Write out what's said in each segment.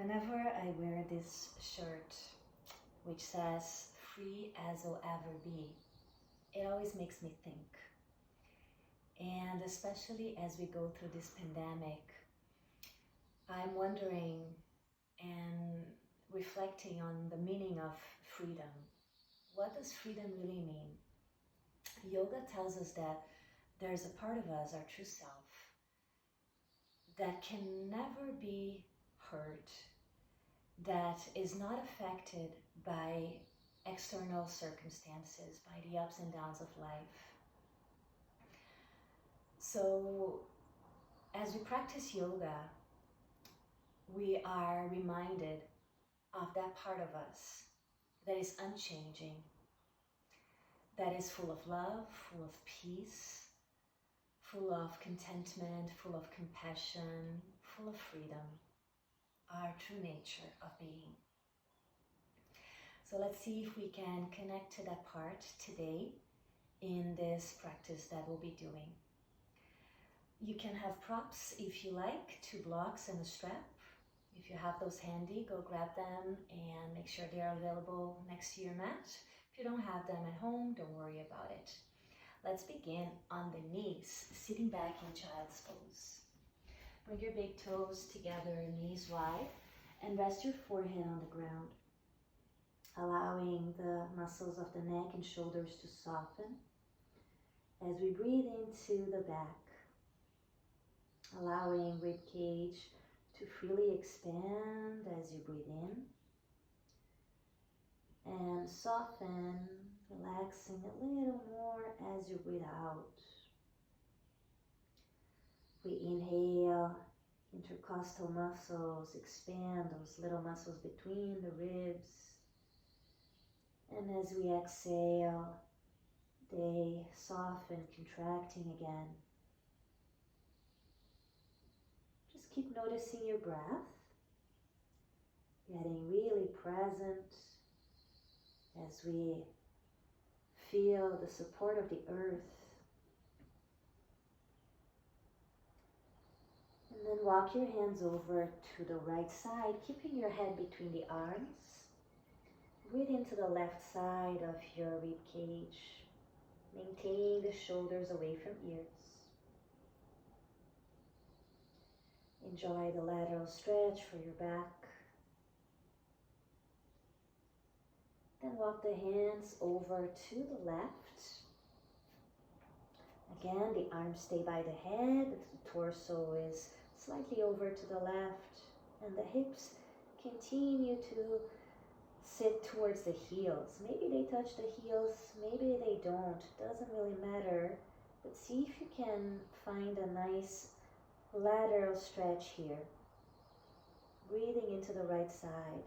Whenever I wear this shirt, which says, free as I'll ever be, it always makes me think. And especially as we go through this pandemic, I'm wondering and reflecting on the meaning of freedom. What does freedom really mean? Yoga tells us that there's a part of us, our true self, that can never be hurt, that is not affected by external circumstances, by the ups and downs of life. So as we practice yoga, we are reminded of that part of us that is unchanging, that is full of love, full of peace, full of contentment, full of compassion, full of freedom, our true nature of being. So let's see if we can connect to that part today in this practice that we'll be doing. You can have props if you like, 2 blocks and a strap. If you have those handy, go grab them and make sure they are available next to your mat. If you don't have them at home, don't worry about it. Let's begin on the knees, sitting back in child's pose. Bring your big toes together, knees wide, and rest your forehead on the ground, allowing the muscles of the neck and shoulders to soften as we breathe into the back, allowing rib cage to freely expand as you breathe in, and soften, relaxing a little more as you breathe out. We inhale, intercostal muscles expand, those little muscles between the ribs. And as we exhale, they soften, contracting again. Just keep noticing your breath, getting really present as we feel the support of the earth. And then walk your hands over to the right side, keeping your head between the arms. Breathe into the left side of your rib cage, maintaining the shoulders away from ears. Enjoy the lateral stretch for your back. Then walk the hands over to the left. Again, the arms stay by the head, the torso is slightly over to the left, and the hips continue to sit towards the heels. Maybe they touch the heels, maybe they don't, doesn't really matter, but see if you can find a nice lateral stretch here. Breathing into the right side,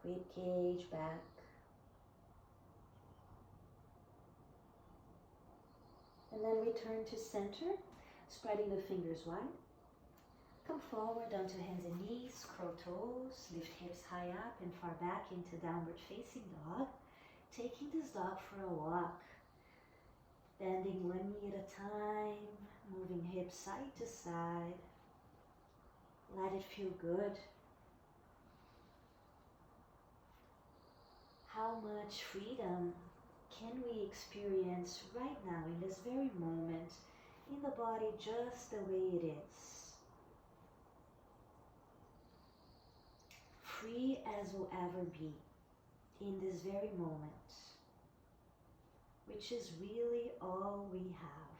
rib cage back. And then return to center, spreading the fingers wide. Come forward onto hands and knees, curl toes, lift hips high up and far back into downward facing dog. Taking this dog for a walk. Bending one knee at a time, moving hips side to side. Let it feel good. How much freedom can we experience right now in this very moment in the body just the way it is? Free as we'll ever be in this very moment, which is really all we have.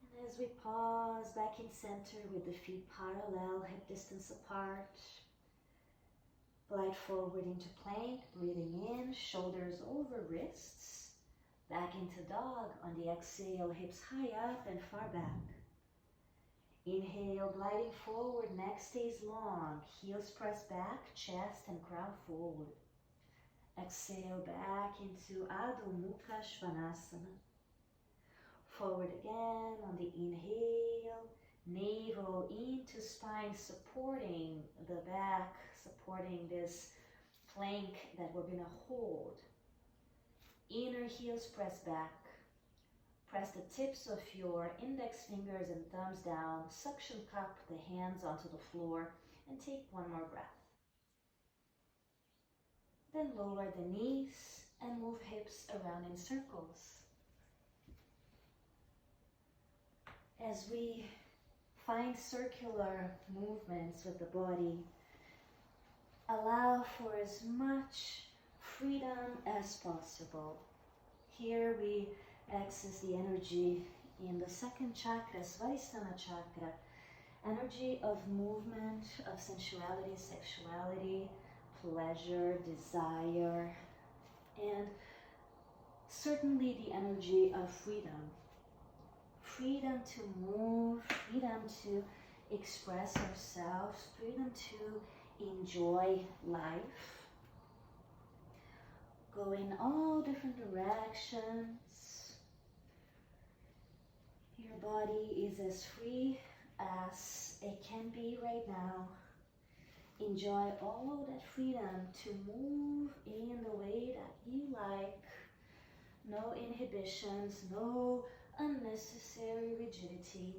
And as we pause back in center with the feet parallel, hip distance apart, glide forward into plank, breathing in, shoulders over wrists, back into dog. On the exhale, hips high up and far back. Inhale, gliding forward, neck stays long, heels press back, chest and crown forward. Exhale back into Adho Mukha Svanasana. Forward again on the inhale, navel into spine, supporting the back, supporting this plank that we're going to hold. Inner heels press back, Press the tips of your index fingers and thumbs down, suction cup the hands onto the floor, and take one more breath. Then lower the knees and move hips around in circles. As we find circular movements with the body, allow for as much freedom as possible. Here we access the energy in the second chakra, Savasana chakra, energy of movement, of sensuality, sexuality, pleasure, desire, and certainly the energy of freedom. Freedom to move, freedom to express ourselves, freedom to enjoy life. Go in all different directions. Your body is as free as it can be right now. Enjoy all that freedom to move in the way that you like. No inhibitions, no unnecessary rigidity.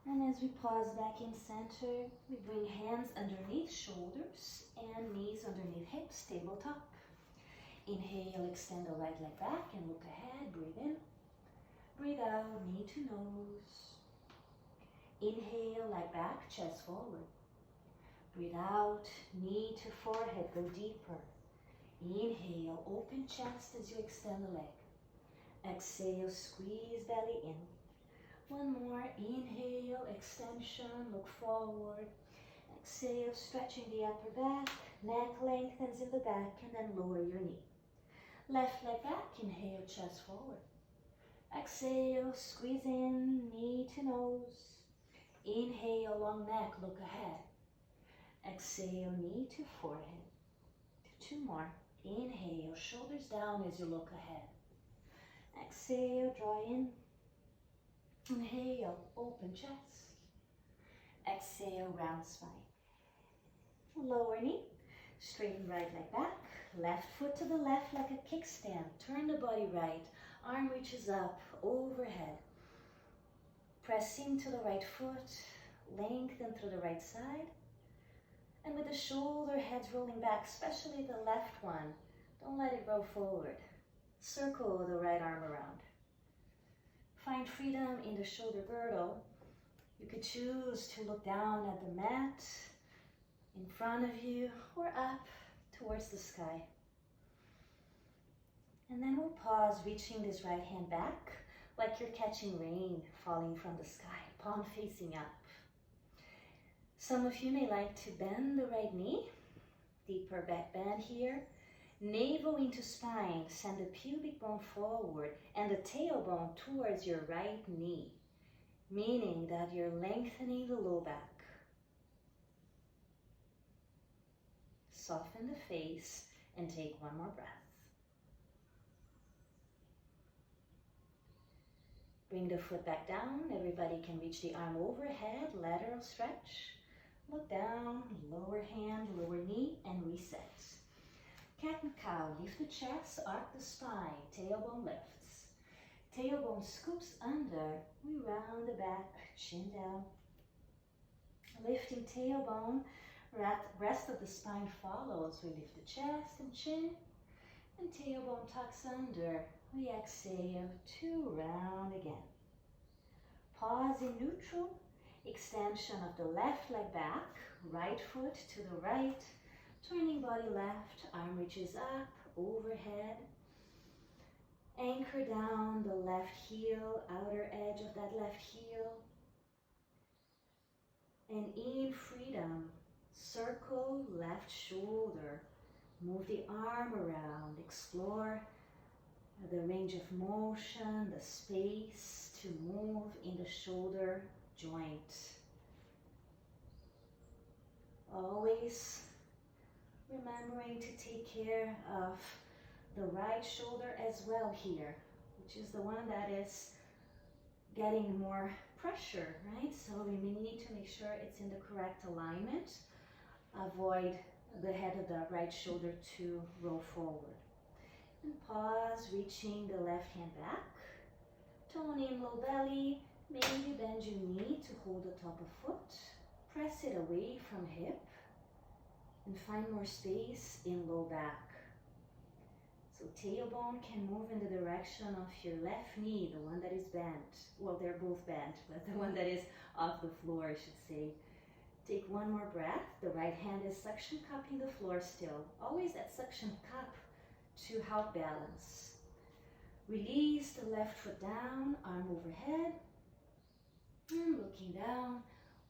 And as we pause back in center, we bring hands underneath shoulders and knees underneath hips, tabletop. Inhale, extend the right leg back and look ahead, breathe in. Breathe out, knee to nose. Inhale, leg back, chest forward. Breathe out, knee to forehead, go deeper. Inhale, open chest as you extend the leg. Exhale, squeeze belly in. One more, inhale, extension, look forward. Exhale, stretching the upper back, neck lengthens in the back, and then lower your knee. Left leg back, inhale, chest forward. Exhale, squeeze in, knee to nose. Inhale, long neck, look ahead. Exhale, knee to forehead. Two more. Inhale, shoulders down as you look ahead. Exhale, draw in. Inhale, open chest. Exhale, round spine. Lower knee, straighten right leg back. Left foot to the left like a kickstand. Turn the body right. Arm reaches up, overhead. Press into the right foot. Lengthen through the right side. And with the shoulder heads rolling back, especially the left one, don't let it roll forward. Circle the right arm around. Find freedom in the shoulder girdle. You could choose to look down at the mat in front of you or up towards the sky. And then we'll pause, reaching this right hand back like you're catching rain falling from the sky, palm facing up. Some of you may like to bend the right knee, deeper back bend here. Navel into spine, send the pubic bone forward and the tailbone towards your right knee, meaning that you're lengthening the low back. Soften the face and take one more breath. Bring the foot back down. Everybody can reach the arm overhead, lateral stretch. Look down, lower hand, lower knee, and reset. Cat and cow, lift the chest, arc the spine, tailbone lifts. Tailbone scoops under, we round the back, chin down. Lifting tailbone, rest of the spine follows. We lift the chest and chin, and tailbone tucks under. We exhale to round again. Pause in neutral. Extension of the left leg back, right foot to the right, turning body left, arm reaches up, overhead. Anchor down the left heel, outer edge of that left heel. And in freedom, circle left shoulder, move the arm around, explore the range of motion, the space to move in the shoulder joint. Always remembering to take care of the right shoulder as well here, which is the one that is getting more pressure, right? So we may need to make sure it's in the correct alignment. Avoid the head of the right shoulder to roll forward. And pause, reaching the left hand back. Tone in low belly. Maybe bend your knee to hold the top of foot. Press it away from hip. And find more space in low back. So tailbone can move in the direction of your left knee, the one that is bent. Well, they're both bent, but the one that is off the floor, I should say. Take one more breath. The right hand is suction cupping the floor still. Always that suction cup to help balance. Release the left foot down, arm overhead. And looking down,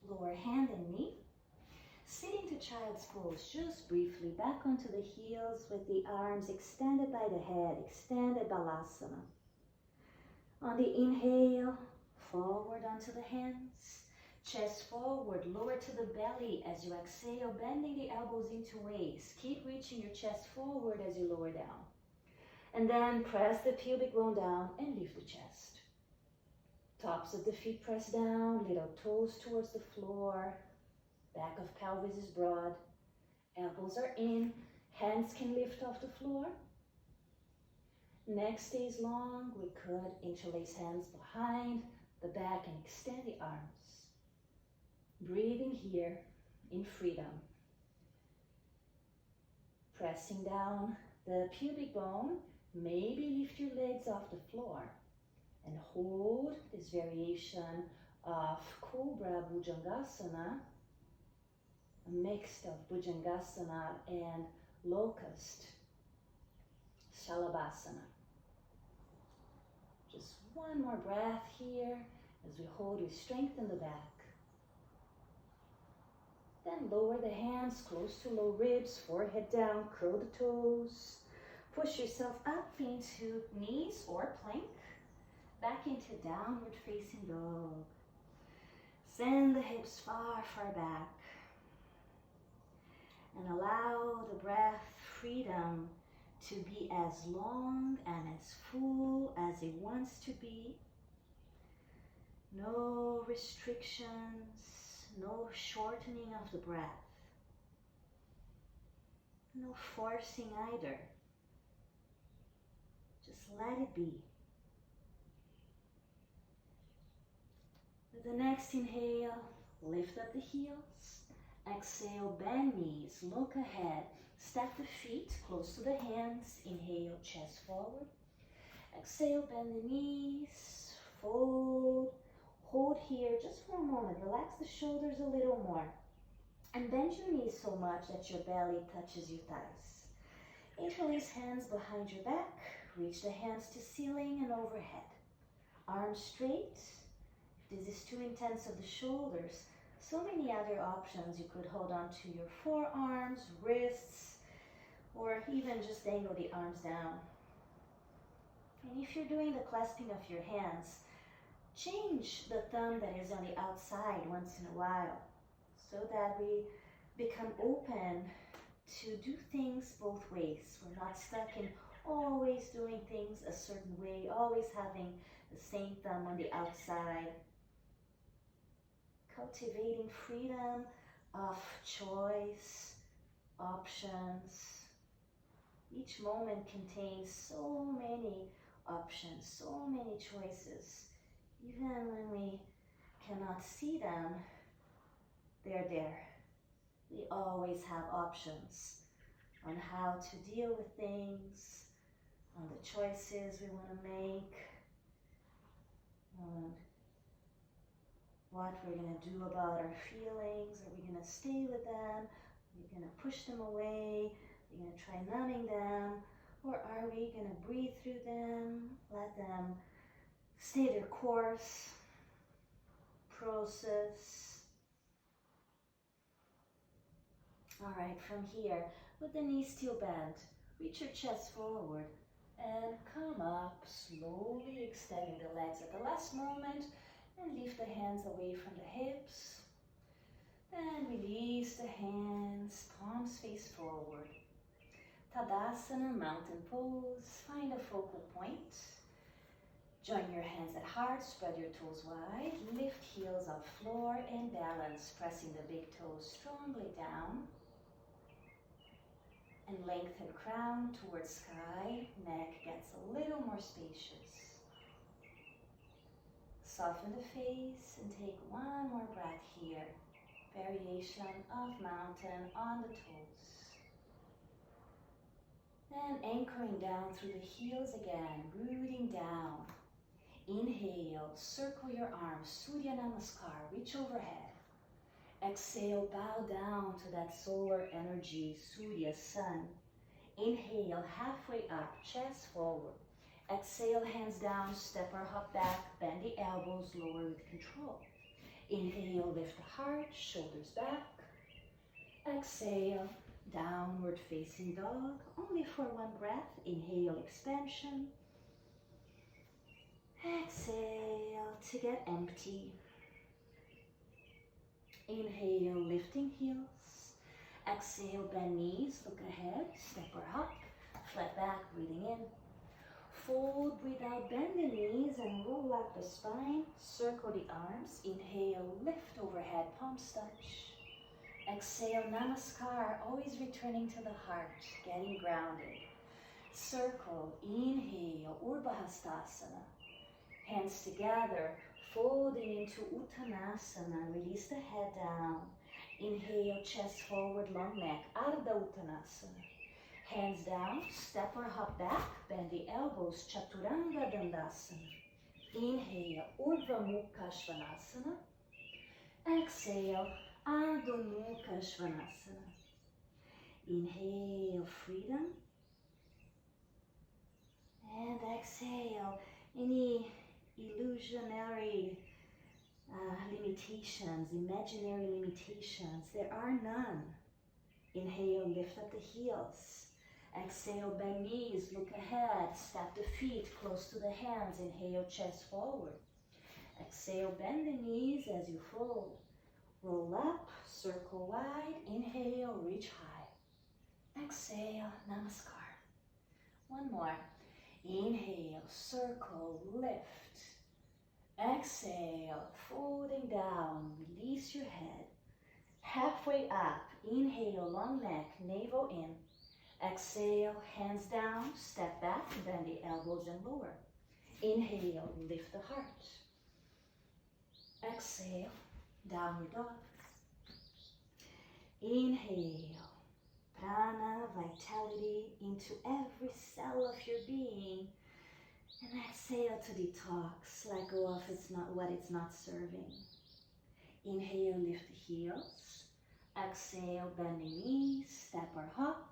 lower hand and knee. Sitting to child's pose, just briefly back onto the heels with the arms extended by the head, extended balasana. On the inhale, forward onto the hands, chest forward, lower to the belly as you exhale, bending the elbows into waist. Keep reaching your chest forward as you lower down. And then press the pubic bone down and lift the chest. Tops of the feet press down, little toes towards the floor. Back of pelvis is broad, elbows are in, hands can lift off the floor. Neck stays long, we could interlace hands behind the back and extend the arms. Breathing here in freedom. Pressing down the pubic bone, maybe lift your legs off the floor and hold this variation of Cobra Bhujangasana, a mix of Bhujangasana and Locust Shalabhasana. Just one more breath here as we hold, we strengthen the back. Then lower the hands close to low ribs, forehead down, curl the toes. Push yourself up into knees or plank, back into downward facing dog. Send the hips far, far back. And allow the breath, freedom, to be as long and as full as it wants to be. No restrictions, no shortening of the breath. No forcing either. Just let it be. With the next inhale, lift up the heels. Exhale, bend knees, look ahead. Step the feet close to the hands. Inhale, chest forward. Exhale, bend the knees, fold. Hold here just for a moment. Relax the shoulders a little more. And bend your knees so much that your belly touches your thighs. Interlace hands behind your back. Reach the hands to ceiling and overhead. Arms straight. If this is too intense of the shoulders, so many other options. You could hold on to your forearms, wrists, or even just dangle the arms down. And if you're doing the clasping of your hands, change the thumb that is on the outside once in a while, so that we become open to do things both ways. We're not stuck in always doing things a certain way, always having the same thumb on the outside. Cultivating freedom of choice, options. Each moment contains so many options, so many choices. Even when we cannot see them, they're there. We always have options on how to deal with things, on the choices we want to make, on what we're going to do about our feelings. Are we going to stay with them? Are we going to push them away? Are we going to try numbing them? Or are we going to breathe through them, let them stay their course, process? All right, from here, with the knees still bent, reach your chest forward and come up, slowly extending the legs at the last moment, and lift the hands away from the hips. Then release the hands, palms face forward. Tadasana, mountain pose. Find a focal point. Join your hands at heart, spread your toes wide. Lift heels off floor and balance, pressing the big toes strongly down. and lengthen crown towards sky. Neck gets a little more spacious. Soften the face and take one more breath here. Variation of mountain on the toes. Then anchoring down through the heels again, rooting down. Inhale, circle your arms, Surya Namaskar, reach overhead. Exhale, bow down to that solar energy, Surya, sun. Inhale, halfway up, chest forward. Exhale, hands down, step or hop back, bend the elbows, lower with control. Inhale, lift the heart, shoulders back. Exhale, downward facing dog, only for one breath. Inhale, expansion. Exhale to get empty. Inhale, lifting heels. Exhale, bend knees, look ahead, step or hop, flat back, breathing in. Fold, breathe out, bend the knees and roll up the spine. Circle the arms. Inhale, lift overhead, palms touch. Exhale, Namaskar, always returning to the heart, getting grounded. Circle, inhale, Urbahastasana. Hands together, folding into Uttanasana. Release the head down. Inhale, chest forward, long neck, Ardha Uttanasana. Hands down, step or hop back, bend the elbows, Chaturanga Dandasana. Inhale, Urdhva Mukha Svanasana. Exhale, Adho Mukha Svanasana. Inhale, freedom. And exhale, any illusionary limitations, imaginary limitations, there are none. Inhale, lift up the heels. Exhale, bend knees, look ahead, step the feet close to the hands. Inhale, chest forward. Exhale, bend the knees as you fold. Roll up, circle wide. Inhale, reach high. Exhale, Namaskar. One more. Inhale, circle, lift. Exhale, folding down, release your head. Halfway up, inhale, long neck, navel in. Exhale, hands down, step back, bend the elbows and lower. Inhale, lift the heart. Exhale, downward dog. Inhale, prana, vitality into every cell of your being. And exhale to detox, let go of what it's not serving. Inhale, lift the heels. Exhale, bend the knees, step or hop.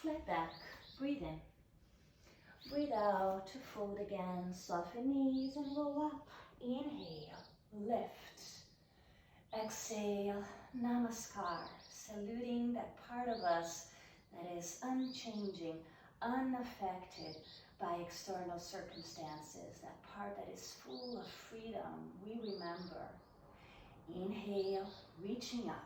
Flat back, breathe in. Breathe out to fold again, soften knees and roll up. Inhale, lift. Exhale, Namaskar, saluting that part of us that is unchanging, unaffected by external circumstances, that part that is full of freedom. We remember. Inhale, reaching up.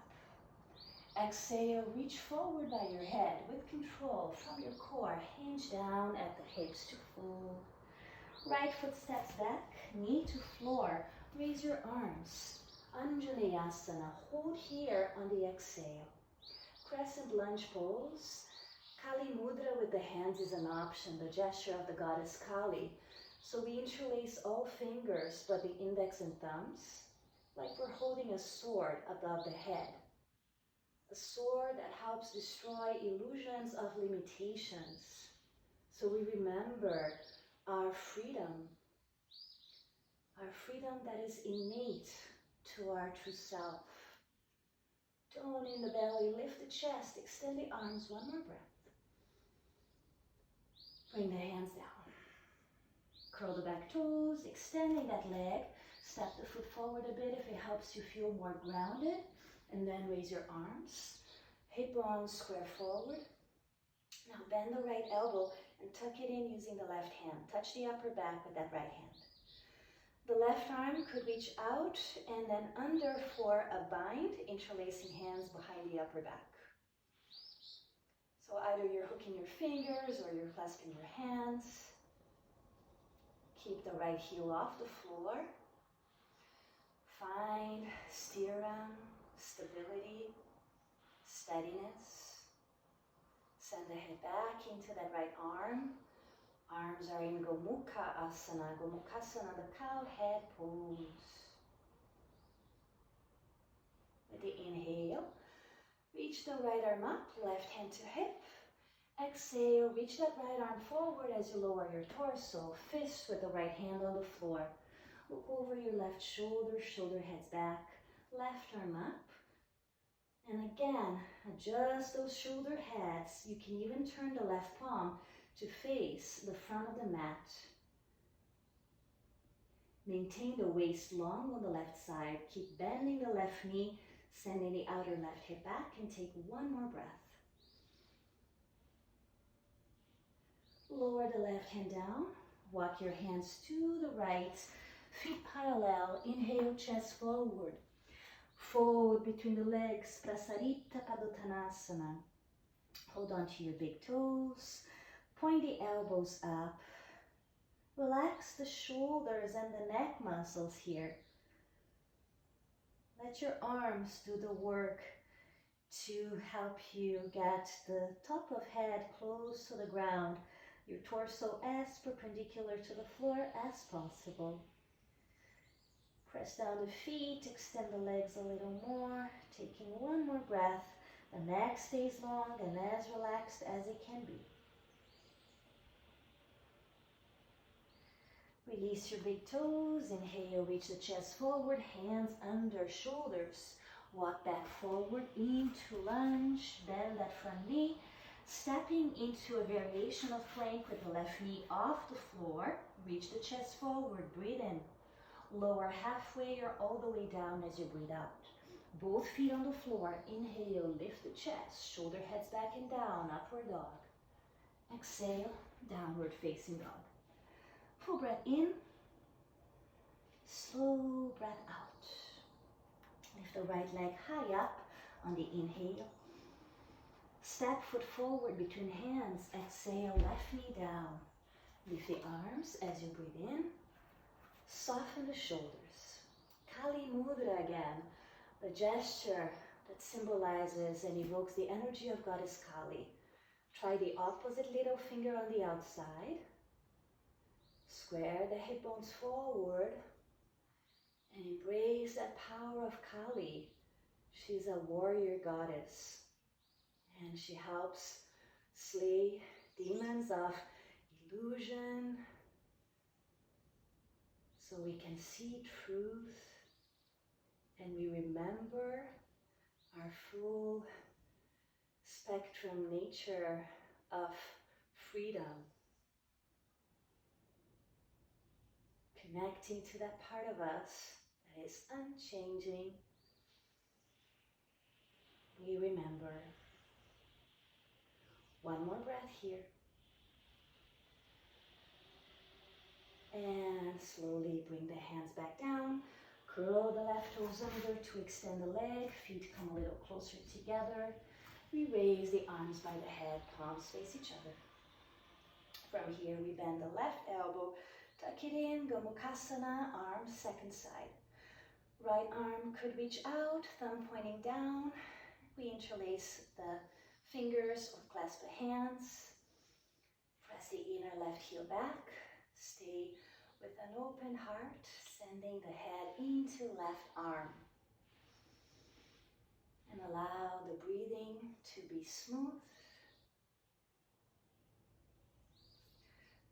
Exhale, reach forward by your head with control from your core. Hinge down at the hips to fold. Right foot steps back, knee to floor. Raise your arms. Anjaneyasana. Hold here on the exhale. Crescent lunge pose. Kali Mudra with the hands is an option, the gesture of the goddess Kali. So we interlace all fingers but the index and thumbs, like we're holding a sword above the head. A sword that helps destroy illusions of limitations. So we remember our freedom that is innate to our true self. Tone in the belly, lift the chest, extend the arms, one more breath. Bring the hands down. Curl the back toes, extending that leg. Step the foot forward a bit if it helps you feel more grounded. And then raise your arms. Hip bones square forward. Now bend the right elbow and tuck it in using the left hand. Touch the upper back with that right hand. The left arm could reach out and then under for a bind, interlacing hands behind the upper back. So either you're hooking your fingers or you're clasping your hands. Keep the right heel off the floor. Find sthiram, stability, steadiness. Send the head back into that right arm. Arms are in Gomukhasana. Gomukhasana, the cow head pose. With the inhale, reach the right arm up, left hand to hip. Exhale, reach that right arm forward as you lower your torso. Fist with the right hand on the floor. Look over your left shoulder, shoulder heads back. Left arm up. And again, adjust those shoulder heads. You can even turn the left palm to face the front of the mat. Maintain the waist long on the left side. Keep bending the left knee, sending the outer left hip back, and take one more breath. Lower the left hand down. Walk your hands to the right. Feet parallel. Inhale, chest forward. Fold between the legs. Paschimottanasana. Hold on to your big toes. Point the elbows up. Relax the shoulders and the neck muscles here. Let your arms do the work to help you get the top of head close to the ground. Your torso as perpendicular to the floor as possible. Press down the feet, extend the legs a little more, taking one more breath. The neck stays long and as relaxed as it can be. Release your big toes. Inhale, reach the chest forward, hands under shoulders. Walk back forward into lunge, bend that front knee. Stepping into a variation of plank with the left knee off the floor. Reach the chest forward, breathe in. Lower halfway or all the way down as you breathe out. Both feet on the floor. Inhale, lift the chest, shoulder heads back and down, upward dog. Exhale, downward facing dog. Full breath in, slow breath out. Lift the right leg high up on the inhale. Step foot forward between hands. Exhale, left knee down. Lift the arms as you breathe in. Soften the shoulders. Kali Mudra again, the gesture that symbolizes and evokes the energy of Goddess Kali. Try the opposite little finger on the outside. Square the hip bones forward and embrace that power of Kali. She's a warrior goddess and she helps slay demons of illusion so we can see truth and we remember our full spectrum nature of freedom. Connecting to that part of us that is unchanging, we remember. One more breath here. And slowly bring the hands back down. Curl the left toes under to extend the leg. Feet come a little closer together. We raise the arms by the head, palms face each other. From here, we bend the left elbow. Tuck it in, Gomukhasana, arms second side. Right arm could reach out, thumb pointing down. We interlace the fingers or clasp the hands. Press the inner left heel back. Stay with an open heart, sending the head into left arm. And allow the breathing to be smooth.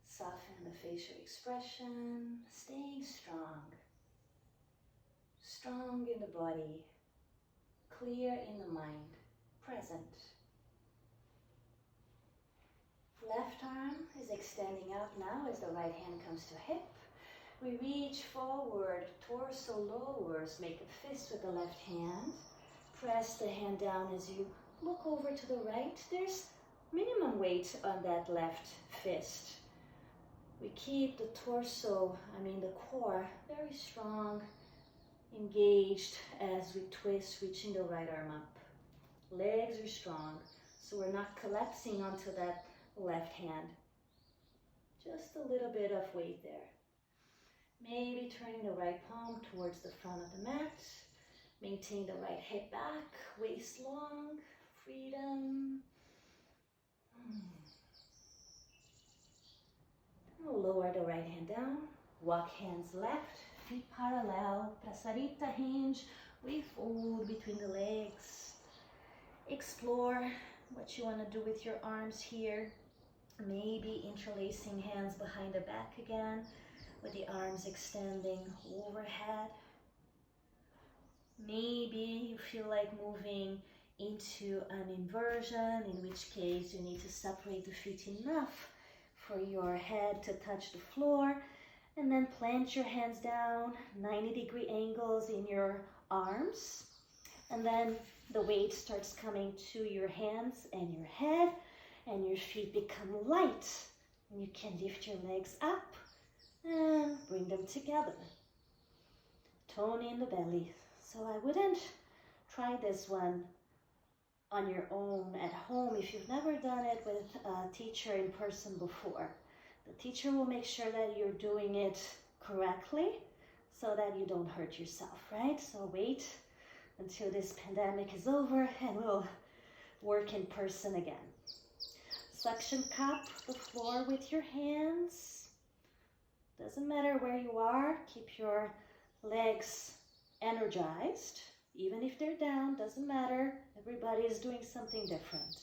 Soften the facial expression, staying strong. Strong in the body, clear in the mind, present. Left arm is extending out now as the right hand comes to hip. We reach forward, torso lowers, make a fist with the left hand. Press the hand down as you look over to the right. There's minimum weight on that left fist. We keep the torso, the core, very strong, engaged as we twist, reaching the right arm up. Legs are strong, so we're not collapsing onto that left hand. Just a little bit of weight there. Maybe turning the right palm towards the front of the mat. Maintain the right hip back, waist long, freedom. Lower the right hand down. Walk hands left, feet parallel. Prasarita hinge. We fold between the legs. Explore what you want to do with your arms here. Maybe interlacing hands behind the back again, with the arms extending overhead. Maybe you feel like moving into an inversion, in which case you need to separate the feet enough for your head to touch the floor, and then plant your hands down, 90-degree angles in your arms, and then the weight starts coming to your hands and your head, and your feet become light, and you can lift your legs up and bring them together. Tone in the belly. So I wouldn't try this one on your own at home if you've never done it with a teacher in person before. The teacher will make sure that you're doing it correctly so that you don't hurt yourself, right? So wait until this pandemic is over and we'll work in person again. Suction cup the floor with your hands. Doesn't matter where you are, keep your legs energized. Even if they're down, doesn't matter. Everybody is doing something different.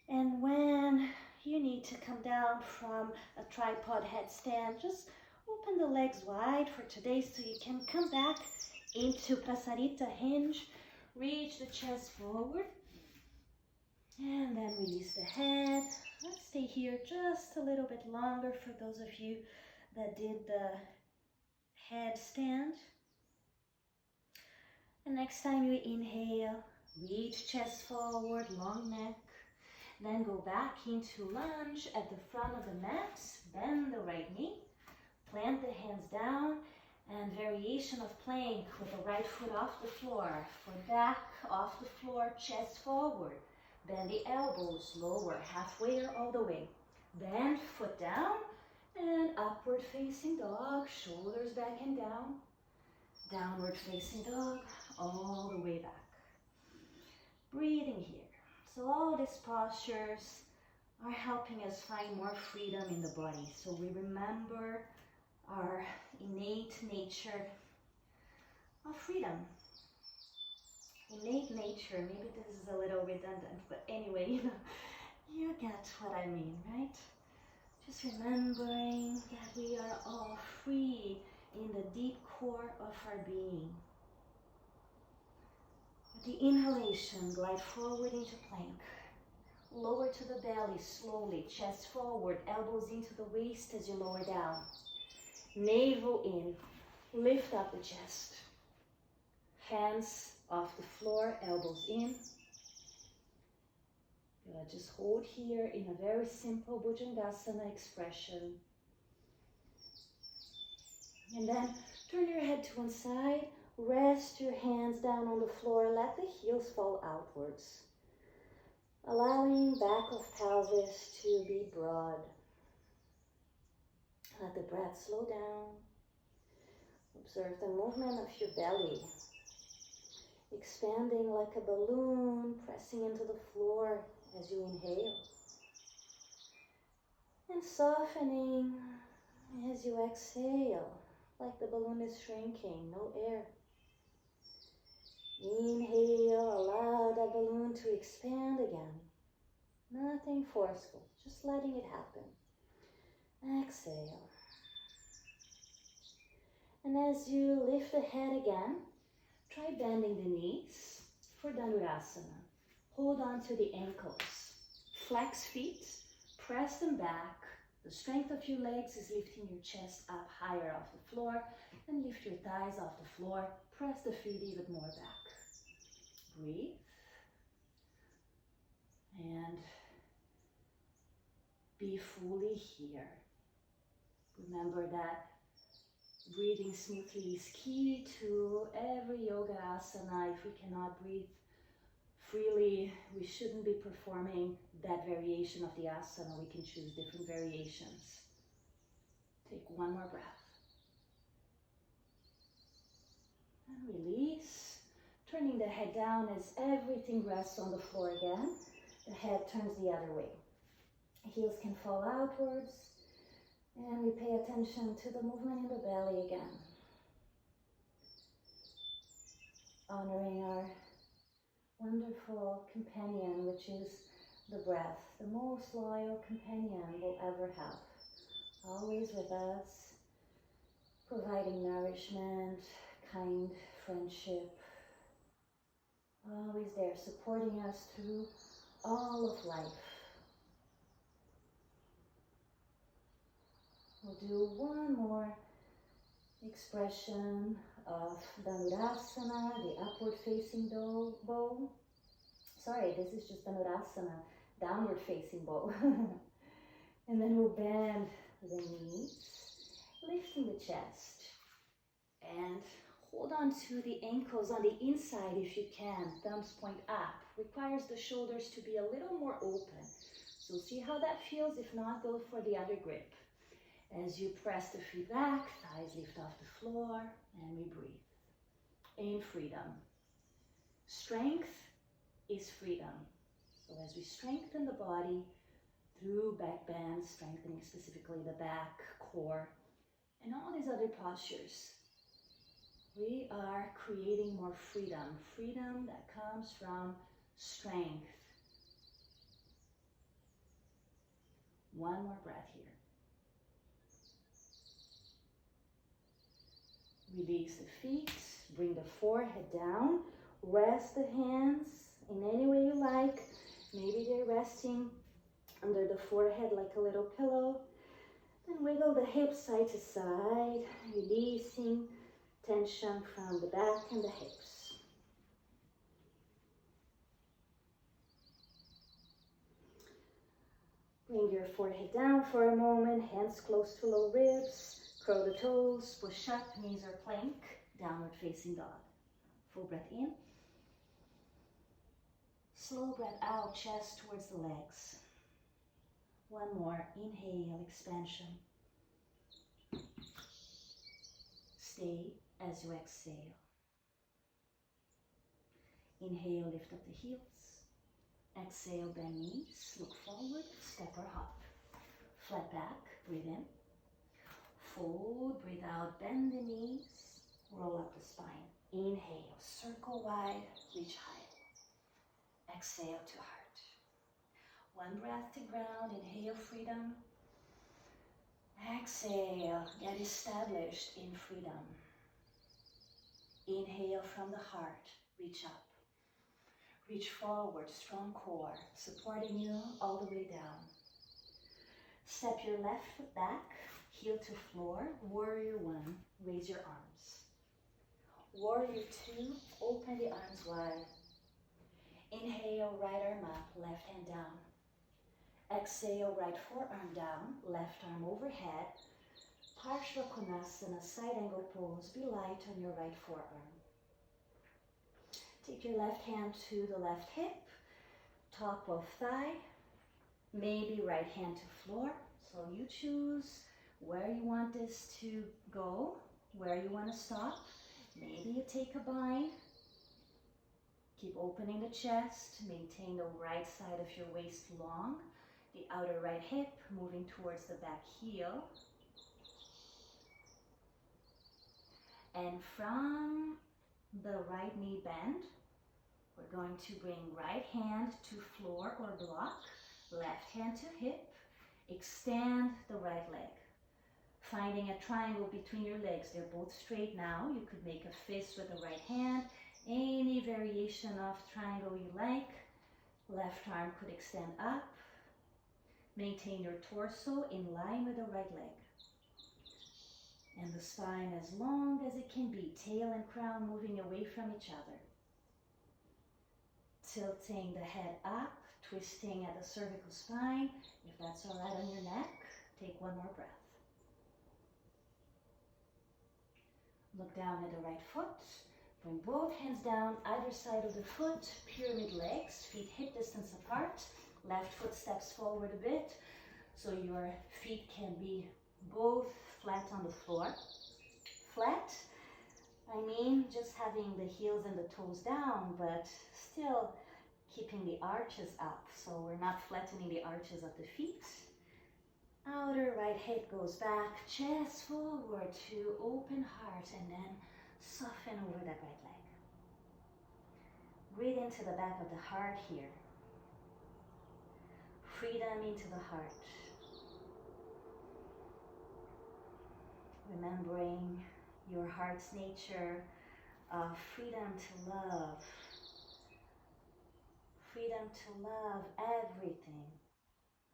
And when you need to come down from a tripod headstand, just open the legs wide for today so you can come back into Prasarita hinge. Reach the chest forward. And then release the head. Let's stay here just a little bit longer for those of you that did the headstand. And next time you inhale, reach chest forward, long neck. Then go back into lunge at the front of the mat. Bend the right knee. Plant the hands down. And variation of plank with the right foot off the floor. Foot back, off the floor, chest forward. Bend the elbows, lower, halfway or all the way. Bend, foot down, and upward facing dog, shoulders back and down. Downward facing dog, all the way back. Breathing here. So all these postures are helping us find more freedom in the body. So we remember our innate nature of freedom. Innate nature, maybe this is a little redundant, but anyway, you get what I mean, right? Just remembering that we are all free in the deep core of our being. With the inhalation, glide forward into plank. Lower to the belly slowly, chest forward, elbows into the waist as you lower down. Navel in, lift up the chest. Hands off the floor, elbows in. Just hold here in a very simple Bhujangasana expression. And then turn your head to one side, rest your hands down on the floor, let the heels fall outwards. Allowing back of pelvis to be broad. Let the breath slow down. Observe the movement of your belly. Expanding like a balloon, pressing into the floor as you inhale. And softening as you exhale, like the balloon is shrinking, no air. Inhale, allow that balloon to expand again. Nothing forceful, just letting it happen. Exhale. And as you lift the head again, try bending the knees for Dhanurasana. Hold on to the ankles. Flex feet, press them back. The strength of your legs is lifting your chest up higher off the floor, and lift your thighs off the floor. Press the feet even more back. Breathe. And be fully here. Remember that breathing smoothly is key to every yoga asana. If we cannot breathe freely, we shouldn't be performing that variation of the asana. We can choose different variations. Take one more breath. And release. Turning the head down as everything rests on the floor again. the head turns the other way. Heels can fall outwards, and we pay attention to the movement in the belly again. Honoring our wonderful companion, which is the breath, the most loyal companion we'll ever have. Always with us, providing nourishment, kind friendship, always there, supporting us through all of life. We'll do one more expression of Dhanurasana, the upward facing bow. Sorry, this is just Dhanurasana, downward facing bow. And then we'll bend the knees, lifting the chest, and hold on to the ankles on the inside if you can. Thumbs point up. Requires the shoulders to be a little more open. So see how that feels. If not, go for the other grip. As you press the feet back, thighs lift off the floor, and we breathe. In freedom. Strength is freedom. So as we strengthen the body through back bend, strengthening specifically the back, core, and all these other postures, we are creating more freedom. Freedom that comes from strength. One more breath here. Release the feet, bring the forehead down, rest the hands in any way you like. Maybe they're resting under the forehead like a little pillow. Then wiggle the hips side to side, releasing tension from the back and the hips. Bring your forehead down for a moment, hands close to low ribs. Curl the toes, push up, knees are plank, downward facing dog. Full breath in. Slow breath out, chest towards the legs. One more, inhale, expansion. Stay as you exhale. Inhale, lift up the heels. Exhale, bend knees, look forward, step or hop. Flat back, breathe in. Fold, breathe out, bend the knees, roll up the spine. Inhale, circle wide, reach high. Exhale to heart. One breath to ground, inhale freedom. Exhale, get established in freedom. Inhale from the heart, reach up. Reach forward, strong core, supporting you all the way down. Step your left foot back, heel to floor, warrior one, raise your arms. Warrior two, open the arms wide. Inhale, right arm up, left hand down. Exhale, right forearm down, left arm overhead. Paschimottanasana, side angle pose, be light on your right forearm. Take your left hand to the left hip, top of thigh, maybe right hand to floor. So you choose where you want this to go, where you want to stop. Maybe you take a bind. Keep opening the chest, maintain the right side of your waist long, the outer right hip moving towards the back heel. And from the right knee bend, we're going to bring right hand to floor or block, left hand to hip, extend the right leg. Finding a triangle between your legs, they're both straight now. You could make a fist with the right hand, any variation of triangle you like. Left arm could extend up. Maintain your torso in line with the right leg. And the spine as long as it can be, tail and crown moving away from each other. Tilting the head up, twisting at the cervical spine. If that's all right on your neck, take one more breath. Look down at the right foot. Bring both hands down, either side of the foot, pyramid legs, feet hip distance apart. Left foot steps forward a bit, so your feet can be both flat on the floor. Flat, I mean just having the heels and the toes down, but still keeping the arches up, so we're not flattening the arches of the feet. Outer right hip goes back, chest forward to open heart, and then soften over that right leg. Breathe into the back of the heart here. Freedom into the heart. Remembering your heart's nature of freedom to love. Freedom to love everything,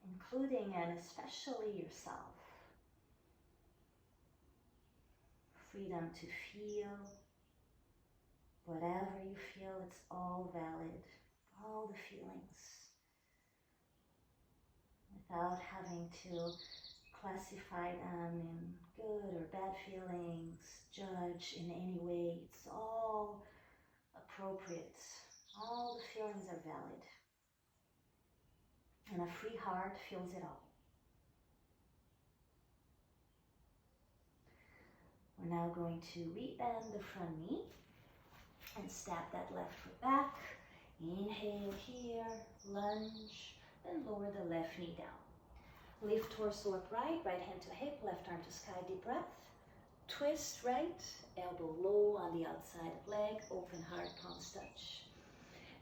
including and especially yourself. Freedom to feel whatever you feel, it's all valid, all the feelings, without having to classify them in good or bad feelings, judge in any way. It's all appropriate. All the feelings are valid. And a free heart feels it all. We're now going to rebend the front knee and step that left foot back. Inhale here, lunge, then lower the left knee down. Lift torso upright, right hand to hip, left arm to sky, deep breath. Twist right, elbow low on the outside leg, open heart, palms touch.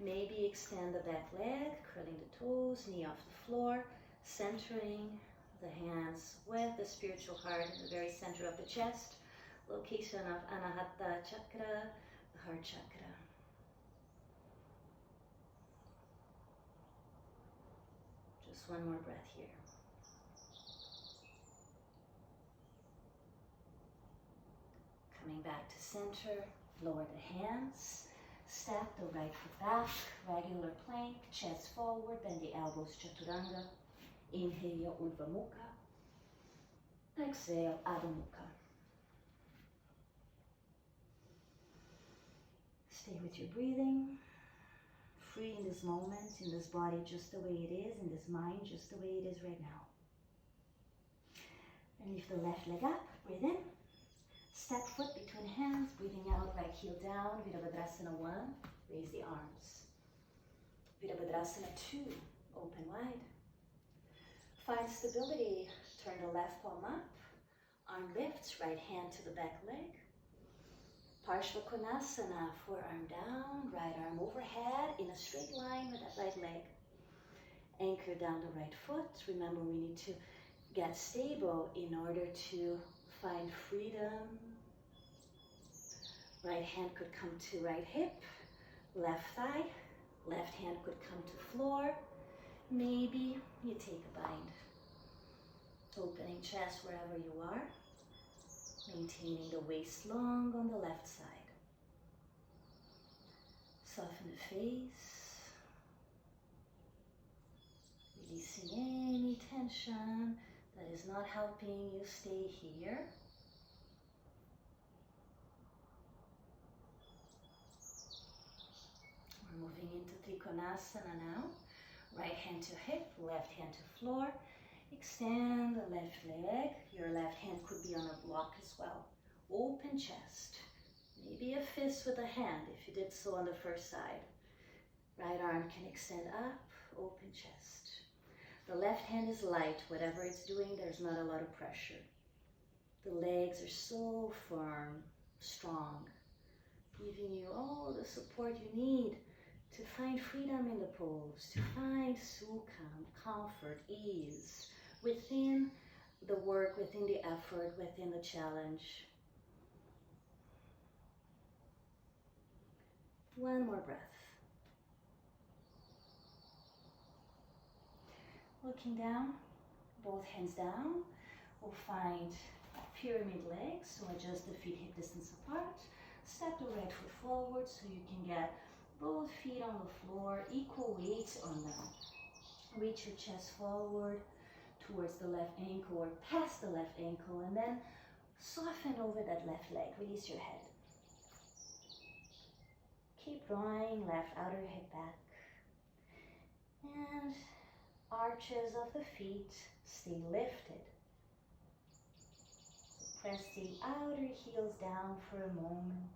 Maybe extend the back leg, curling the toes, knee off the floor, centering the hands with the spiritual heart in the very center of the chest, location of Hatha chakra, the heart chakra. Just one more breath here. Coming back to center, lower the hands. Step the right foot back, regular plank, chest forward, bend the elbows, chaturanga. Inhale, Urdhva Mukha. Exhale, Adho Mukha. Stay with your breathing. Free in this moment, in this body just the way it is, in this mind just the way it is right now. And lift the left leg up, breathe in. Step foot between hands, breathing out, right heel down, Virabhadrasana 1, raise the arms. Virabhadrasana 2, open wide. Find stability, turn the left palm up, arm lifts, right hand to the back leg. Paschimottanasana, forearm down, right arm overhead in a straight line with that right leg. Anchor down the right foot. Remember, we need to get stable in order to find freedom. Right hand could come to right hip, left thigh, left hand could come to floor. Maybe you take a bind. Opening chest wherever you are, maintaining the waist long on the left side. Soften the face, releasing any tension that is not helping you stay here. We're moving into Trikonasana now. Right hand to hip, left hand to floor. Extend the left leg. Your left hand could be on a block as well. Open chest. Maybe a fist with a hand if you did so on the first side. Right arm can extend up, open chest. The left hand is light. Whatever it's doing, there's not a lot of pressure. The legs are so firm, strong, giving you all the support you need to find freedom in the pose, to find sukha, comfort, ease within the work, within the effort, within the challenge. One more breath. Looking down, both hands down, we'll find pyramid legs, so adjust the feet hip distance apart. Step the right foot forward so you can get both feet on the floor, equal weight on them. Reach your chest forward towards the left ankle or past the left ankle, and then soften over that left leg. Release your head. Keep drawing left outer hip back. And arches of the feet stay lifted. So press the outer heels down for a moment.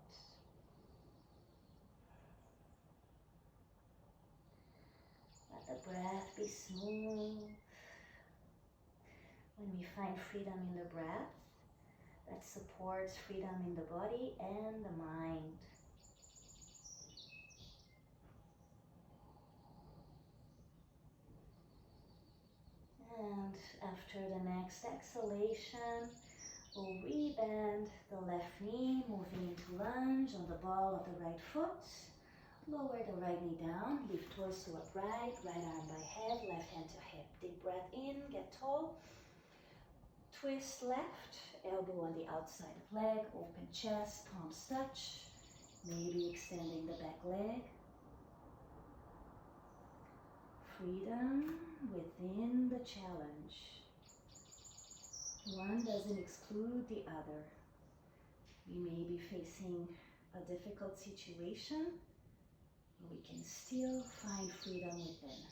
Let the breath be smooth. When we find freedom in the breath, that supports freedom in the body and the mind. And after the next exhalation, we'll rebend the left knee, moving into lunge on the ball of the right foot. Lower the right knee down, lift torso upright, right arm by head, left hand to hip. Deep breath in, get tall. Twist left, elbow on the outside of leg, open chest, palms touch. Maybe extending the back leg. Freedom within the challenge. One doesn't exclude the other. We may be facing a difficult situation, but we can still find freedom within.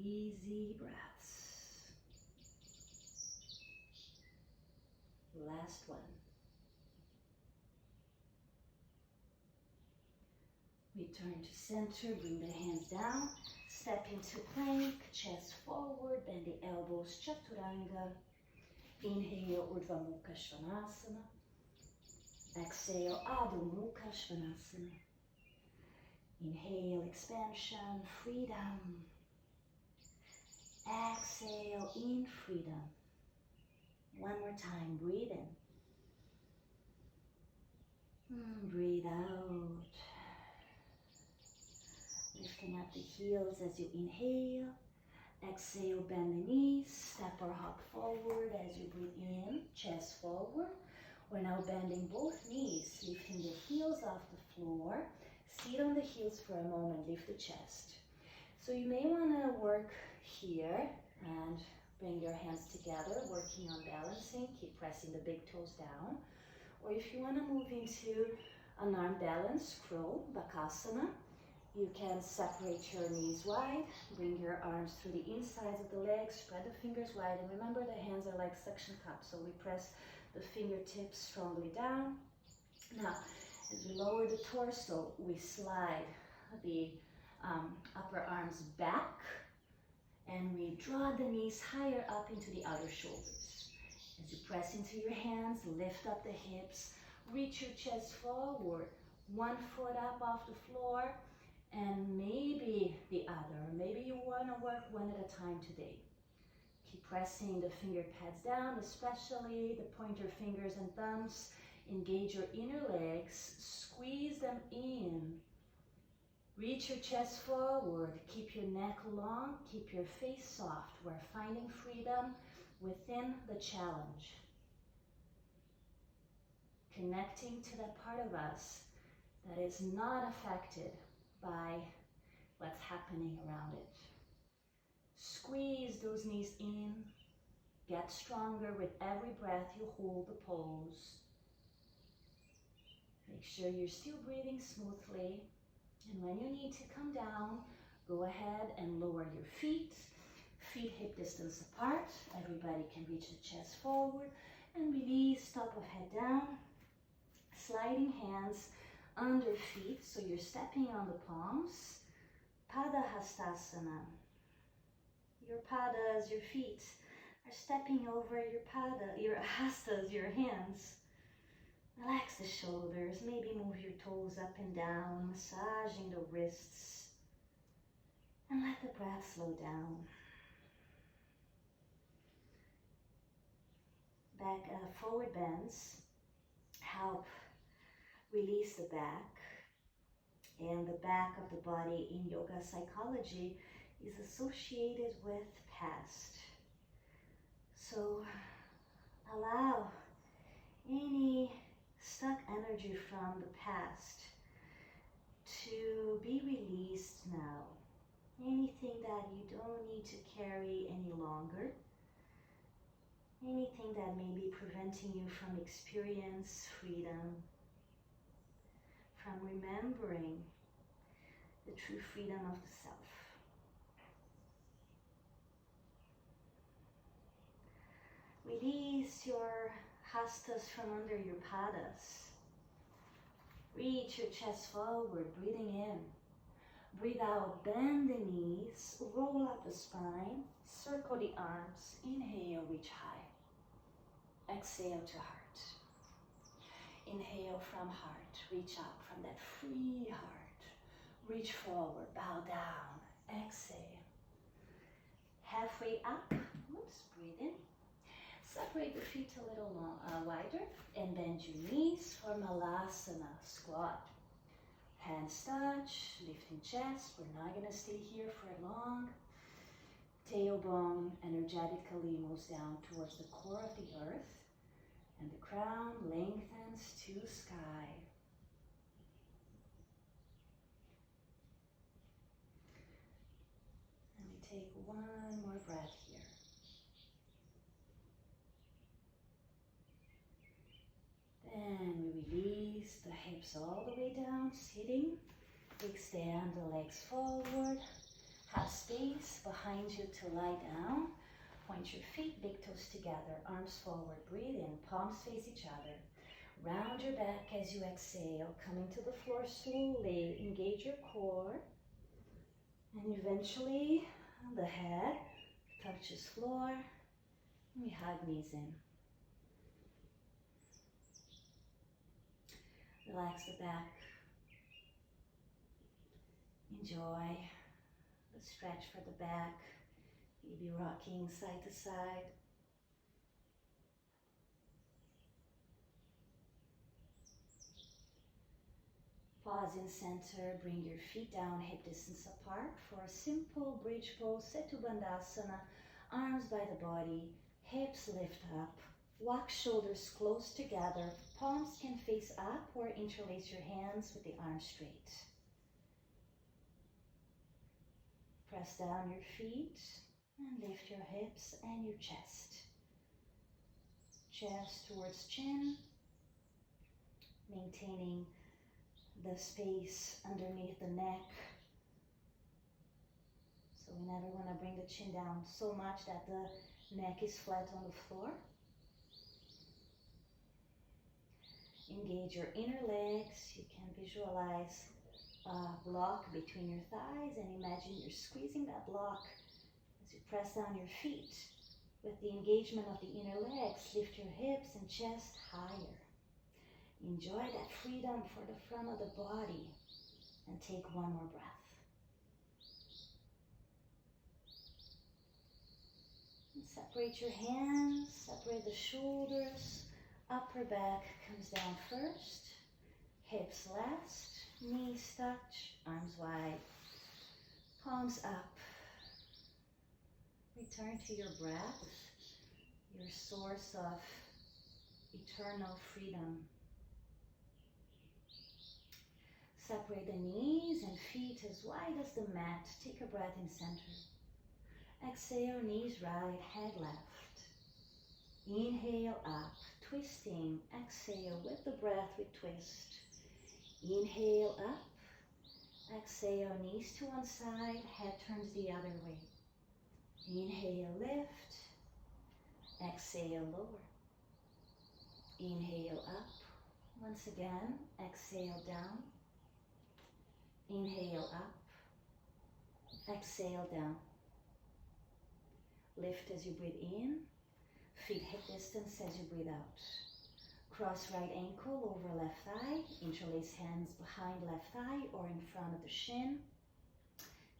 Easy breaths. Last one. Return to center, bring the hands down, step into plank, chest forward, bend the elbows, chaturanga. Inhale, Urdhva Mukha Svanasana. Exhale, Adho Mukha Svanasana. Inhale, expansion, freedom. Exhale, in freedom. One more time, breathe in. Breathe out. Lifting up the heels as you inhale. Exhale, bend the knees, step or hop forward as you breathe in, chest forward. We're now bending both knees, lifting the heels off the floor. Sit on the heels for a moment, lift the chest. So you may want to work here and bring your hands together, working on balancing, keep pressing the big toes down. Or if you want to move into an arm balance, crow, Bakasana, you can separate your knees wide, bring your arms through the insides of the legs, spread the fingers wide, and remember the hands are like suction cups, so we press the fingertips strongly down. Now, as we lower the torso, we slide the upper arms back, and we draw the knees higher up into the outer shoulders. As you press into your hands, lift up the hips, reach your chest forward, one foot up off the floor, and maybe the other. Maybe you want to work one at a time today. Keep pressing the finger pads down, especially the pointer fingers and thumbs. Engage your inner legs, squeeze them in. Reach your chest forward, keep your neck long, keep your face soft. We're finding freedom within the challenge. Connecting to that part of us that is not affected by what's happening around it. Squeeze those knees in. Get stronger with every breath you hold the pose. Make sure you're still breathing smoothly. And when you need to come down, go ahead and lower your feet. Feet hip distance apart. Everybody can reach the chest forward. And release, top of head down. Sliding hands under feet, so you're stepping on the palms. Padahastasana. Your padas, your feet, are stepping over your hastas, your hands. Relax the shoulders, maybe move your toes up and down, massaging the wrists. And let the breath slow down. Forward bends help release the back. And the back of the body in yoga psychology is associated with past. So allow any stuck energy from the past to be released now. Anything that you don't need to carry any longer. Anything that may be preventing you from experience freedom, from remembering the true freedom of the self. Release your hastas from under your padas. Reach your chest forward, breathing in. Breathe out, bend the knees, roll up the spine, circle the arms. Inhale, reach high. Exhale to heart. Inhale from heart, reach up from that free heart. Reach forward, bow down, exhale. Halfway up, oops, breathe in. Separate the feet a little wider and bend your knees for Malasana, squat. Hands touch, lifting chest. We're not gonna stay here for long. Tailbone energetically moves down towards the core of the earth and the crown lengthens to sky. And we take one more breath here. Then we release the hips all the way down, sitting. Extend the legs forward. Have space behind you to lie down. Point your feet, big toes together, arms forward. Breathe in, palms face each other. Round your back as you exhale, coming to the floor slowly. Engage your core. And eventually, the head touches floor. We hug knees in. Relax the back. Enjoy the stretch for the back. Maybe rocking side to side. Pause in center. Bring your feet down hip distance apart for a simple bridge pose. Setu Bandhasana. Arms by the body. Hips lift up. Walk shoulders close together. Palms can face up or interlace your hands with the arms straight. Press down your feet and lift your hips and your chest. Chest towards chin, maintaining the space underneath the neck. So we never want to bring the chin down so much that the neck is flat on the floor. Engage your inner legs. You can visualize a block between your thighs and imagine you're squeezing that block as you press down your feet. With the engagement of the inner legs, lift your hips and chest higher. Enjoy that freedom for the front of the body and take one more breath. And separate your hands, separate the shoulders. Upper back comes down first, hips last, knees touch, arms wide, palms up. Return to your breath, your source of eternal freedom. Separate the knees and feet as wide as the mat. Take a breath in center. Exhale, knees right, head left. Inhale up, twisting. Exhale, with the breath we twist. Inhale up. Exhale, knees to one side, head turns the other way. Inhale, lift. Exhale, lower. Inhale up. Once again, exhale down. Inhale up. Exhale down. Lift as you breathe in. Feet hip distance as you breathe out. Cross right ankle over left thigh. Interlace hands behind left thigh or in front of the shin.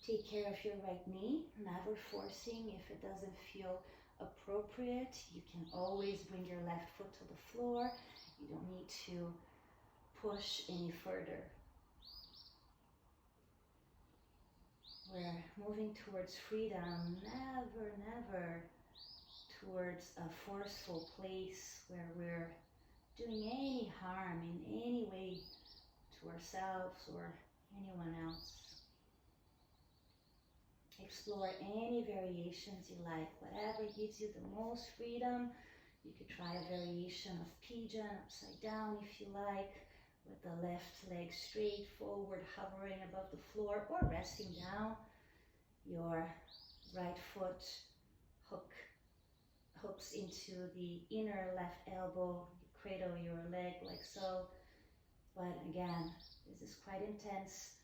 Take care of your right knee, never forcing if it doesn't feel appropriate. You can always bring your left foot to the floor. You don't need to push any further. We're moving towards freedom, never towards a forceful place where we're doing any harm in any way to ourselves or anyone else. Explore any variations you like, whatever gives you the most freedom. You could try a variation of pigeon, upside down if you like, with the left leg straight forward, hovering above the floor, or resting down. Your right foot hooks into the inner left elbow. You cradle your leg like so. But again, this is quite intense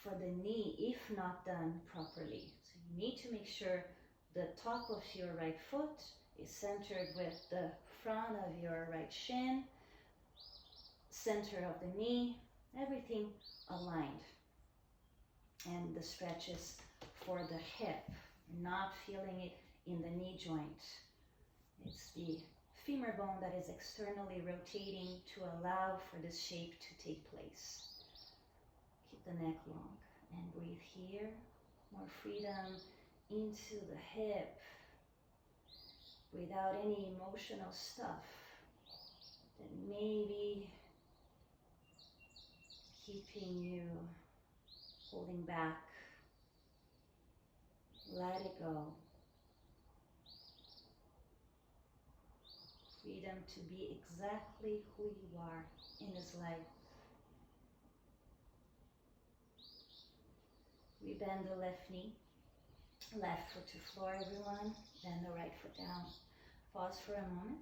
for the knee if not done properly. So you need to make sure the top of your right foot is centered with the front of your right shin, center of the knee, everything aligned. And the stretches for the hip, not feeling it in the knee joint. It's the femur bone that is externally rotating to allow for this shape to take place. Keep the neck long and breathe here. More freedom into the hip without any emotional stuff that may be keeping you holding back. Let it go. Freedom to be exactly who you are in this life. We bend the left knee, left foot to floor, everyone. Then the right foot down. Pause for a moment.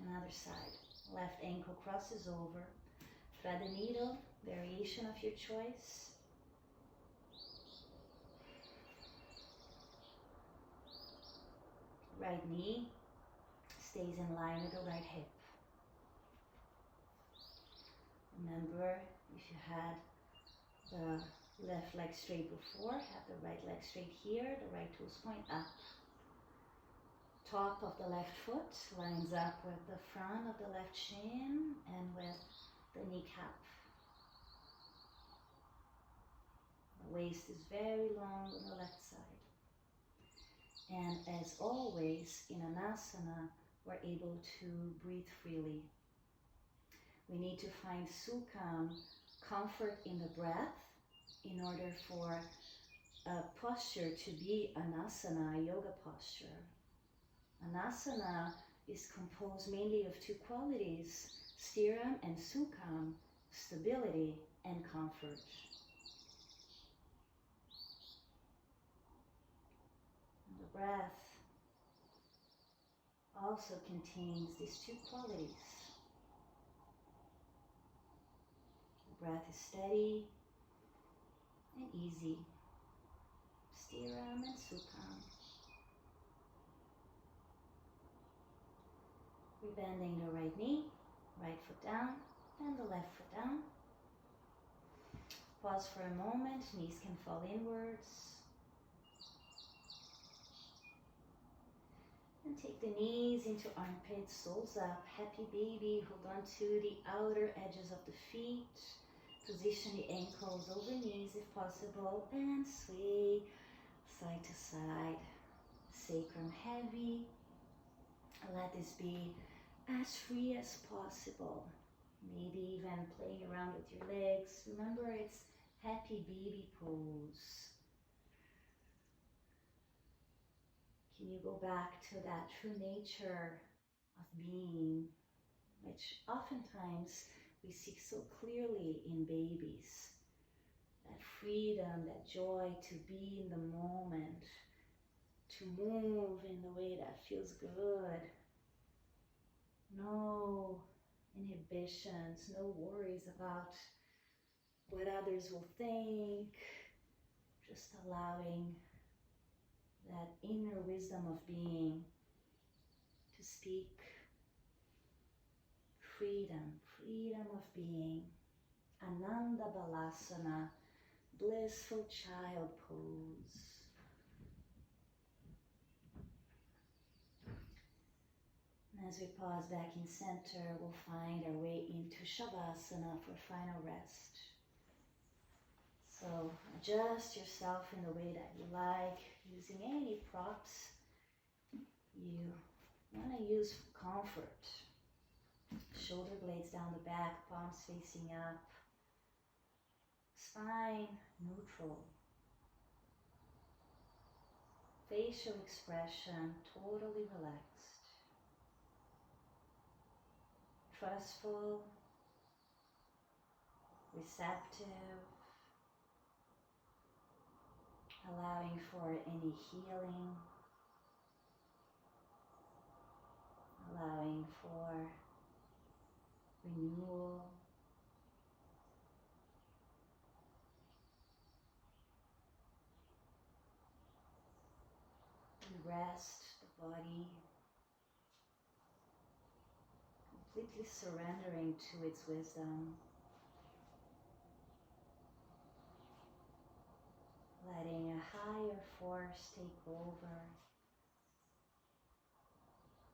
Another side. Left ankle crosses over. Thread the needle, variation of your choice. Right knee stays in line with the right hip. Remember, if you had the left leg straight before, have the right leg straight here, the right toes point up. Top of the left foot lines up with the front of the left shin and with the kneecap. The waist is very long on the left side. And as always, in Anasana, we're able to breathe freely. We need to find Sukham, comfort in the breath, in order for a posture to be Anasana, a yoga posture. Anasana is composed mainly of two qualities, Stiram and Sukham, stability and comfort. And the breath also contains these two qualities. The breath is steady and easy. Stiram and Sukham. We're bending the right knee, right foot down, and the left foot down. Pause for a moment, knees can fall inwards. And take the knees into armpits, soles up, happy baby. Hold on to the outer edges of the feet. Position the ankles over knees if possible and sway side to side. Sacrum heavy. Let this be as free as possible. Maybe even playing around with your legs. Remember, it's happy baby pose. Can you go back to that true nature of being, which oftentimes we see so clearly in babies? That freedom, that joy to be in the moment, to move in the way that feels good. No inhibitions, no worries about what others will think. Just allowing that inner wisdom of being to speak. Freedom, freedom of being. Ananda Balasana, blissful child pose. And as we pause back in center, we'll find our way into Savasana for final rest. So adjust yourself in the way that you like, using any props you want to use for comfort. Shoulder blades down the back, palms facing up. Spine neutral. Facial expression totally relaxed. Trustful, receptive, allowing for any healing, allowing for renewal, and rest the body, completely surrendering to its wisdom, letting a higher force take over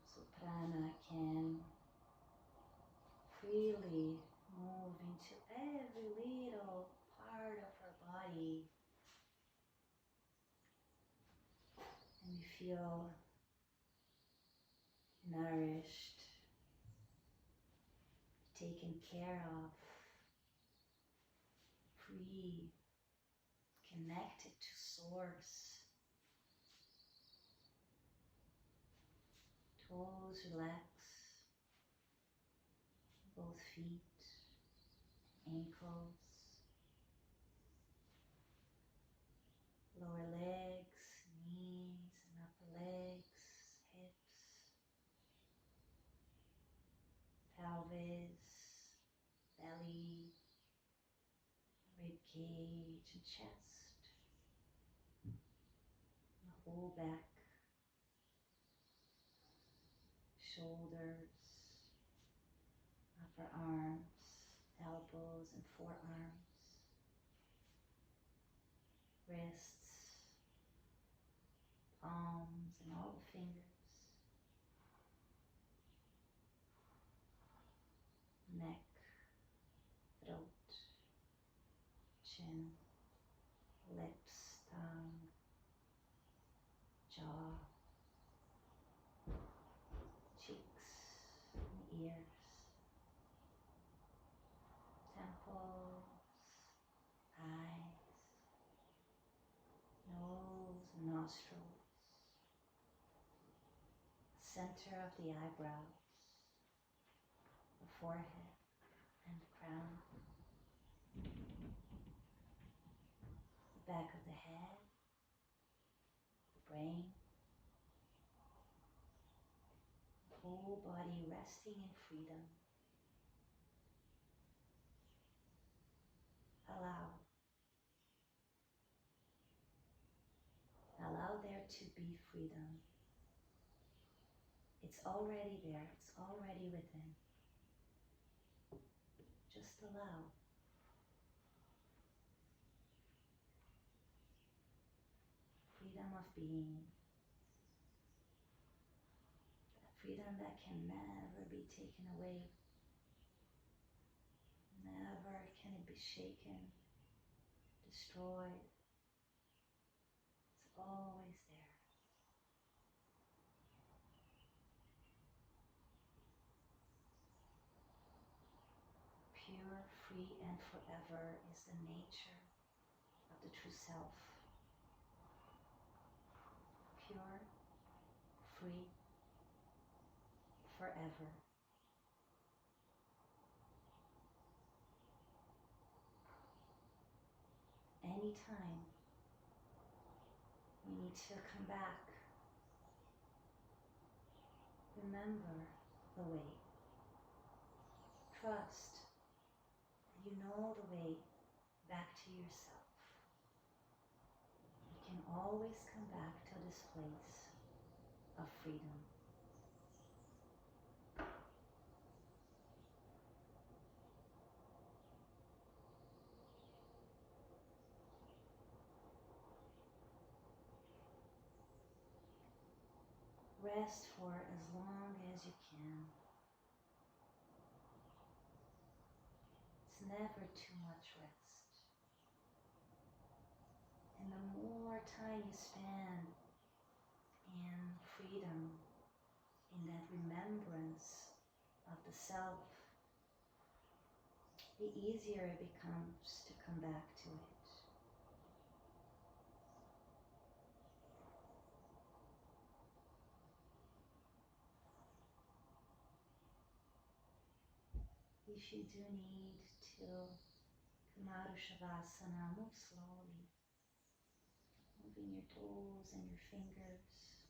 so prana can freely move into every little part of our body, and we feel nourished, taken care of, free, connected to source. Toes relax, both feet, ankles, lower legs, knees and upper legs, hips, pelvis, belly, rib cage and chest, the whole back, shoulders, upper arms, elbows and forearms, wrists, palms and all the fingers, neck, throat, chin, lips, tongue, jaw, cheeks, and ears, temples, eyes, nose, and nostrils, center of the eyebrows, the forehead and the crown, the back of the head, the brain, the whole body resting in freedom. Allow there to be freedom. It's already there, it's already within. Just allow. Freedom of being. That freedom that can never be taken away. Never can it be shaken, destroyed. It's always there. Pure, free, and forever is the nature of the true self. Pure, free, forever. Anytime we need to come back, remember the way. Trust that you know the way back to yourself. You can always come back to this place of freedom. Rest for as long as you can. It's never too much rest. And the more time you spend in freedom, in that remembrance of the self, the easier it becomes to come back to it. If you do need to come out of Savasana, move slowly, moving your toes and your fingers,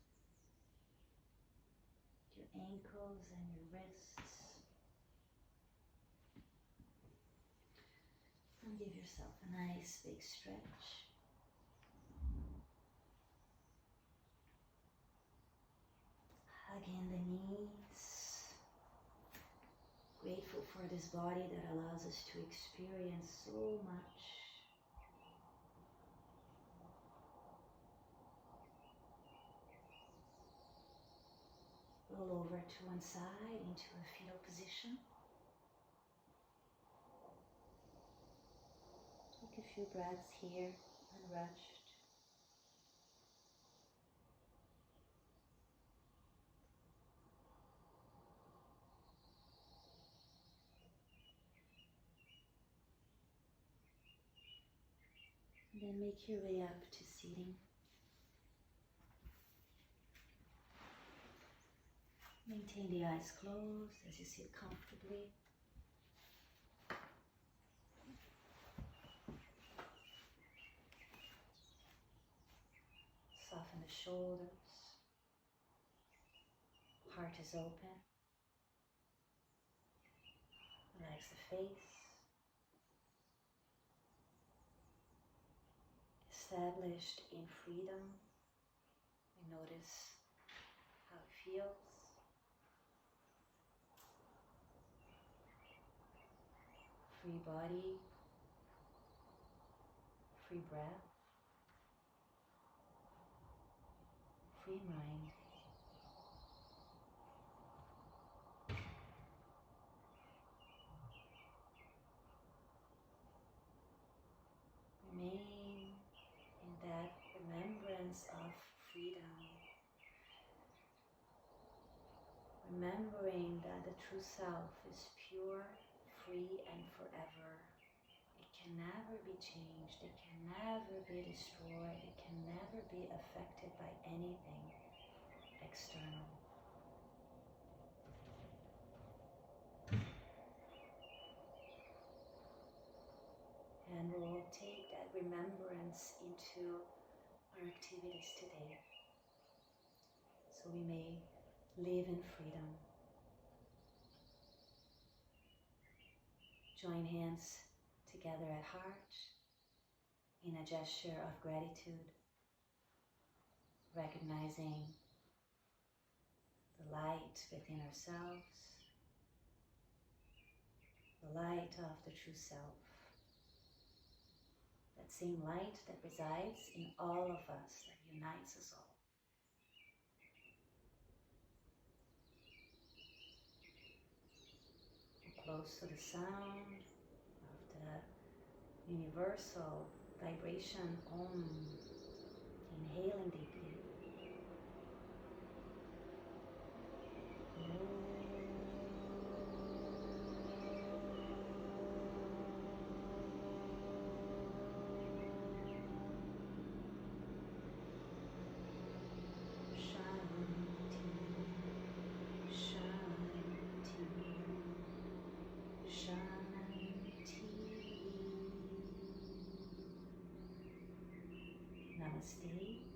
your ankles and your wrists. And give yourself a nice big stretch. Hug in the knees. Grateful for this body that allows us to experience so much. Roll over to one side into a fetal position. Take a few breaths here, unrushed. And then make your way up to seating. Maintain the eyes closed as you sit comfortably. Soften the shoulders. Heart is open. Relax the face. Established in freedom, we notice how it feels. Free body, free breath, free mind. Remain in that remembrance of freedom. Remembering that the true self is pure, free, and forever. It can never be changed, it can never be destroyed, it can never be affected by anything external. And we'll take that remembrance into our activities today, so we may live in freedom. Join hands together at heart in a gesture of gratitude, recognizing the light within ourselves, the light of the true self. That same light that resides in all of us, that unites us all. We're close to the sound of the universal vibration Om. Inhaling deeply. Namaste.